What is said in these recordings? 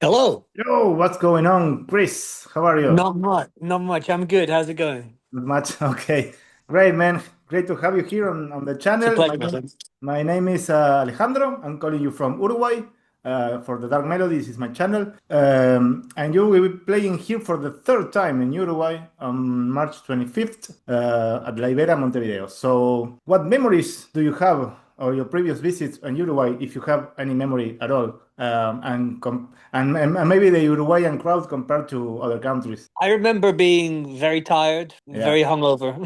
Hello. Yo, what's going on, Chris? How are you? Not much. Not much. I'm good. How's it going? Not much. Okay, great, man. Great to have you here on the It's a channel. pleasure, my friend. My name is Alejandro. I'm calling you from Uruguay. For the Dark Melodies is my channel, and you will be playing here for the third time in Uruguay on March 25th at La Ibera, Montevideo. So, what memories do you have or your previous visits in Uruguay, if you have any memory at all, and maybe the Uruguayan crowd compared to other countries? I remember being very tired, Yeah. very hungover.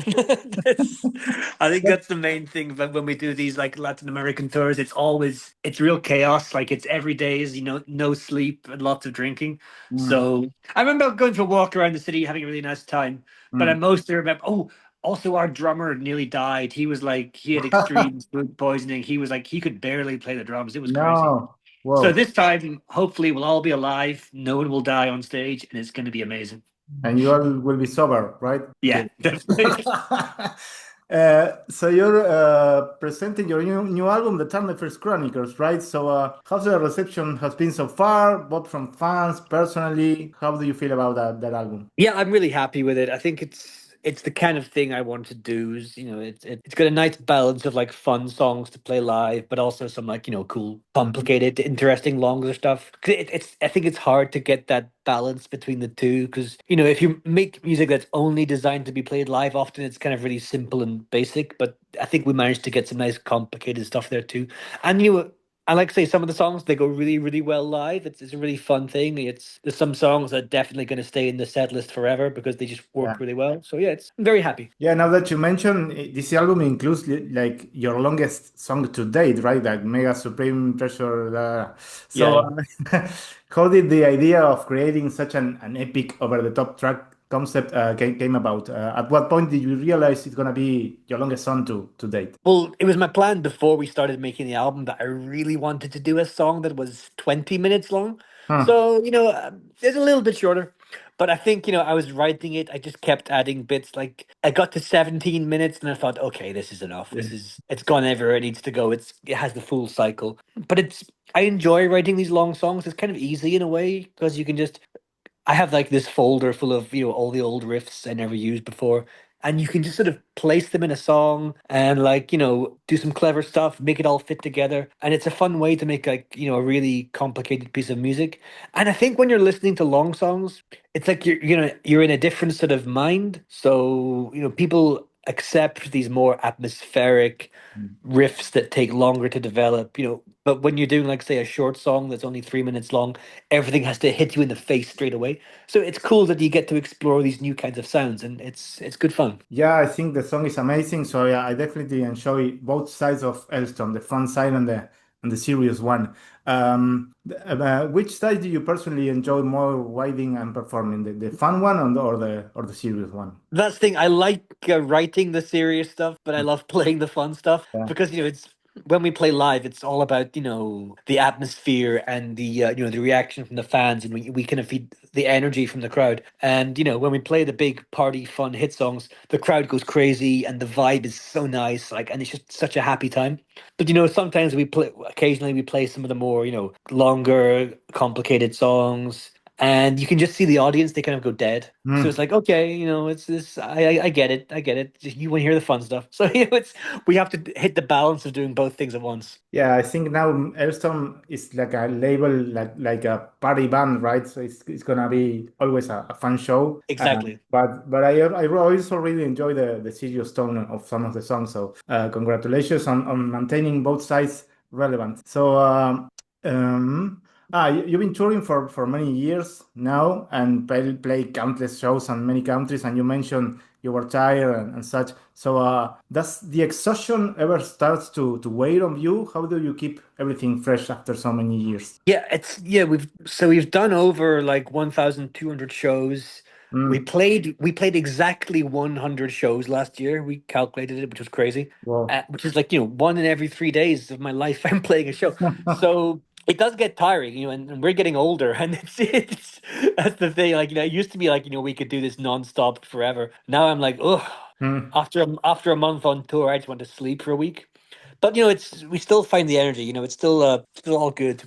I think that's the main thing. But when we do these like Latin American tours, it's real chaos. Like it's every day is no sleep and lots of drinking. Mm, So I remember going for a walk around the city, having a really nice time. But I mm. mostly remember. Oh, also our drummer nearly died. He had extreme food poisoning. He was like he could barely play the drums. It was crazy. No. So Whoa. this time, hopefully, we'll all be alive. No one will die on stage, and it's going to be amazing. And you all will be sober, right? Yeah, To... definitely. So you're presenting your new album, The First Chronicles, right? So how's the reception has been so far, both from fans, personally? How do you feel about that album? Yeah, I'm really happy with it. I think it's the kind of thing I want to do. Is it's got a nice balance of like fun songs to play live, but also some like cool, Mhm. complicated, interesting, longer stuff. 'Cause it's I think it's hard to get that balance between the two because if you make music that's only designed to be played live, often it's kind of really simple and basic. But I think we managed to get some nice, complicated stuff there too. And I like to say some of the songs they go really, really well live. It's a really fun thing. There's some songs that are definitely going to stay in the set list forever because they just Yeah. work really well. So yeah, I'm very happy. Yeah, now that you mention this album includes like your longest song to date, right? Like Mega Supreme Treasure. So, Yeah. how did the idea of creating such an epic over-the-top track concept came about? At what point did you realize it's gonna be your longest song to date? Well, it was my plan before we started making the album that I really wanted to do a song that was 20 minutes long. Huh. So, it's a little bit shorter. But I think, I was writing it. I just kept adding bits. Like I got to 17 minutes and I thought, okay, this is enough. Yeah. It's gone everywhere it needs to go. It has the full cycle. But I enjoy writing these long songs. It's kind of easy in a way because you can just I have like this folder full of, all the old riffs I never used before. And you can just sort of place them in a song and like, do some clever stuff, make it all fit together. And it's a fun way to make like, a really complicated piece of music. And I think when you're listening to long songs, it's like you're in a different sort of mind. So, people accept these more atmospheric riffs that take longer to develop, but when you're doing like say a short song that's only 3 minutes long, everything has to hit you in the face straight away. So it's cool that you get to explore these new kinds of sounds, and it's good fun. Yeah, I think the song is amazing. So yeah, I definitely enjoy both sides of Alestorm, the fun side and the serious one. Which side do you personally enjoy more writing and performing, the fun one or the serious one? That's the thing. I like writing the serious stuff, but I love playing the fun stuff Yeah. because it's when we play live, it's all about the atmosphere and the the reaction from the fans, and we kind of feed the energy from the crowd. And when we play the big party fun hit songs, the crowd goes crazy, and the vibe is so nice, like, and it's just such a happy time. But sometimes occasionally we play some of the more longer, complicated songs, and you can just see the audience, they kind of go dead. So it's Mm. like, okay, it's this. I get it. I get it. Just you want to hear the fun stuff. So it's we have to hit the balance of doing both things at once. Yeah, I think now Alestorm is like a label, like a party band, right? So it's gonna be always a fun show. Exactly. But I also really enjoy the serious tone of some of the songs. So congratulations on maintaining both sides relevant. So you've been touring for many years now and play countless shows in many countries. And you mentioned you were tired and such. So, does the exhaustion ever start to weigh on you? How do you keep everything fresh after so many years? Yeah, we've done over like 1,200 shows. We Mm, played exactly 100 shows last year. We calculated it, which was crazy. wow. Which is like, one in every 3 days of my life I'm playing a show. So it does get tiring, and we're getting older, and it's that's the thing. Like, it used to be like, we could do this nonstop forever. Now I'm like, ugh. Mm, After a month on tour, I just want to sleep for a week. But it's we still find the energy. It's still all good.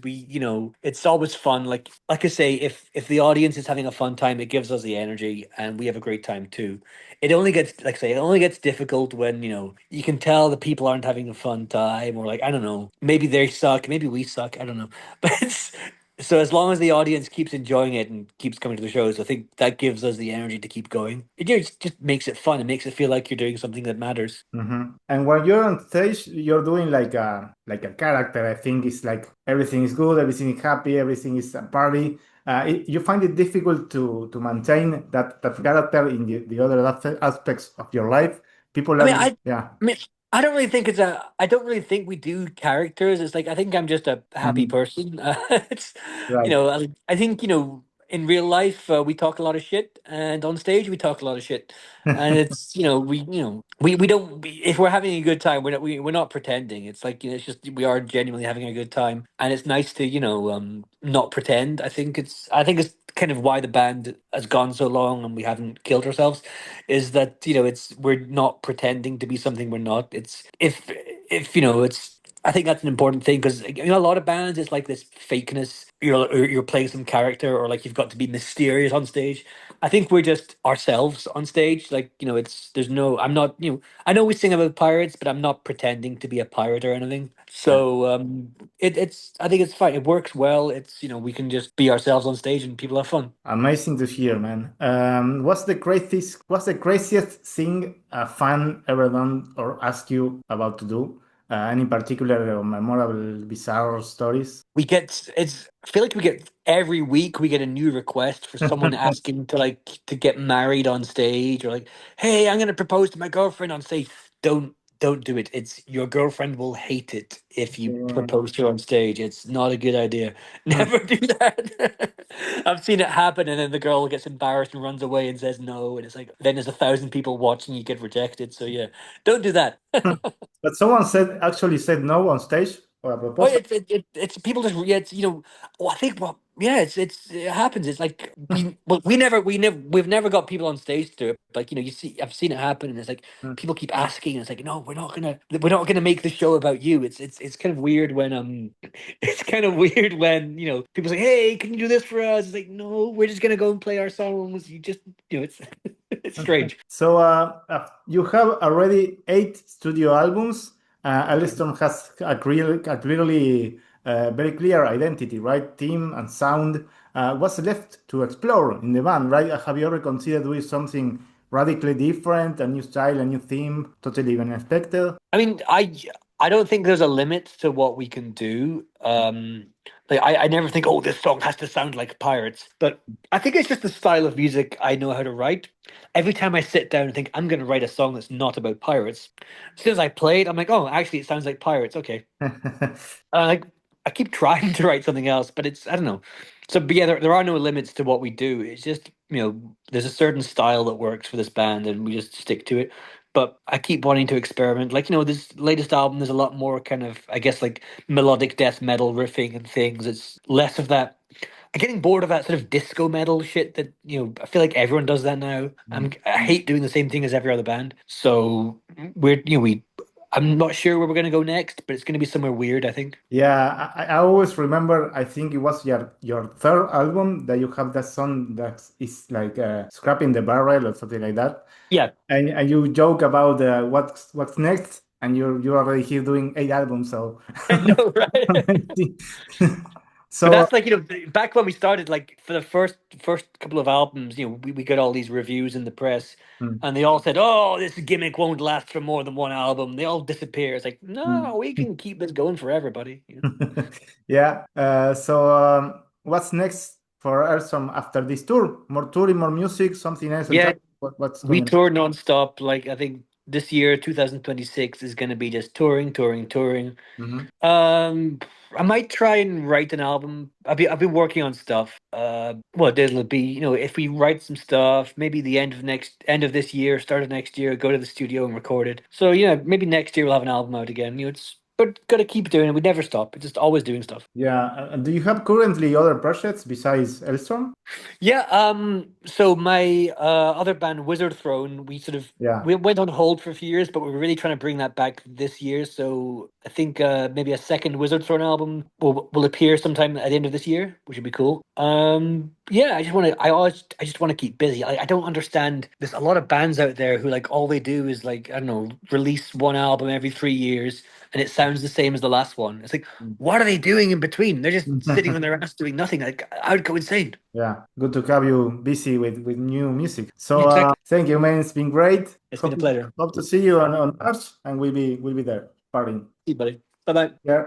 It's always fun. Like I say, if the audience is having a fun time, it gives us the energy, and we have a great time too. It only gets like I say, it only gets difficult when you can tell the people aren't having a fun time, or like I don't know, maybe they suck, maybe we suck. I don't know, but so as long as the audience keeps enjoying it and keeps coming to the shows, I think that gives us the energy to keep going. It just makes it fun. It makes it feel like you're doing something that matters. And when you're on stage, you're doing like a character. I think it's like everything is good, everything is happy, everything is a party. You find it difficult to maintain that character in the other aspects of your life. People I mean, are, yeah. I mean, I don't really think we do characters. It's like I think I'm just a happy Mhm. person. It's, Right. I think in real life we talk a lot of shit, and on stage we talk a lot of shit, and it's we don't if we're having a good time, we're not pretending. It's like it's just we are genuinely having a good time, and it's nice to not pretend. I think it's kind of why the band has gone so long and we haven't killed ourselves is that it's we're not pretending to be something we're not. It's if it's I think that's an important thing because a lot of bands it's like this fakeness. You're playing some character or like you've got to be mysterious on stage. I think we're just ourselves on stage. Like it's there's no I'm not I know we sing about pirates, but I'm not pretending to be a pirate or anything. Yeah. So it's I think it's fine. It works well. It's we can just be ourselves on stage and people have fun. Amazing to hear, man. What's the craziest thing a fan ever done or asked you about to do? Any particular or memorable, bizarre stories? We get it's I feel like we get every week we get a new request for someone asking to get married on stage or like, hey, I'm gonna propose to my girlfriend on stage. Don't do it. It's your girlfriend will hate it if you propose to her on stage. It's not a good idea. Never do that. I've seen it happen and then the girl gets embarrassed and runs away and says no and it's like then there's 1,000 people watching you get rejected. So yeah, don't do that. But someone actually said no on stage for a Well, proposal. it's people just yeah, it's well, I think well yeah, it happens. It's like we've never got people on stage to do it. Like you see, I've seen it happen, and it's like people keep asking, and it's like no, we're not gonna make the show about you. It's kind of weird when it's kind of weird when people say, hey, can you do this for us? It's like no, we're just gonna go and play our songs. You just it's it's strange. So you have already 8 studio albums. Alestorm has a clearly very clear identity, right? Theme and sound. What's left to explore in the band, right? Have you ever considered doing something radically different, a new style, a new theme, totally unexpected? I mean, I don't think there's a limit to what we can do. Like I never think, oh, this song has to sound like Pirates. But I think it's just the style of music I know how to write. Every time I sit down and think I'm gonna write a song that's not about pirates, as soon as I play it, I'm like, oh, actually it sounds like pirates. Okay. Like I keep trying to write something else, but it's I don't know. So but yeah, there are no limits to what we do. It's just, there's a certain style that works for this band and we just stick to it. But I keep wanting to experiment. Like, this latest album, there's a lot more kind of, I guess, like melodic death metal riffing and things. It's less of that. I'm getting bored of that sort of disco metal shit that, I feel like everyone does that now. I hate doing the same thing as every other band. So I'm not sure where we're going to go next, but it's going to be somewhere weird, I think. Yeah, I always remember. I think it was your third album that you have that song that is like scrapping the barrel or something like that, Yeah, and you joke about what's next, and you're already here doing 8 albums. So, I know, right? But so that's like, back when we started, like for the first couple of albums, we got all these reviews in the press mm, and they all said, oh, this gimmick won't last for more than one album. They all disappear. It's like, no, mm. we can keep this going for everybody. Yeah. So, what's next for Ersom after this tour? More touring, more music, something else Yeah, entirely? What's we going on? tour nonstop. Like I think this year, 2026 is going to be just touring, touring, touring. Mhm. Um, I might try and write an album. I've been working on stuff. What it'll be, if we write some stuff, maybe the end of this year, start of next year, go to the studio and record it. So yeah, maybe next year we'll have an album out again. It's but gotta keep doing it. We never stop. It's just always doing stuff. Yeah. Do you have currently other projects besides Elstrom? Yeah, so my other band, Wizard Throne, Yeah. we went on hold for a few years, but we're really trying to bring that back this year. So I think maybe a second Wizard Throne album will appear sometime at the end of this year, which would be cool. Yeah, I just want to keep busy. I don't understand. There's a lot of bands out there who like all they do is like I don't know, release one album every 3 years, and it sounds the same as the last one. It's like, what are they doing in between? They're just sitting on their ass doing nothing. Like I would go insane. Yeah, good to have you busy with new music. Yeah, So exactly. thank you, man. It's been great. It's been a pleasure. Hope to see you on Mars, and we'll be there partying. See you, buddy. Bye bye. Yeah.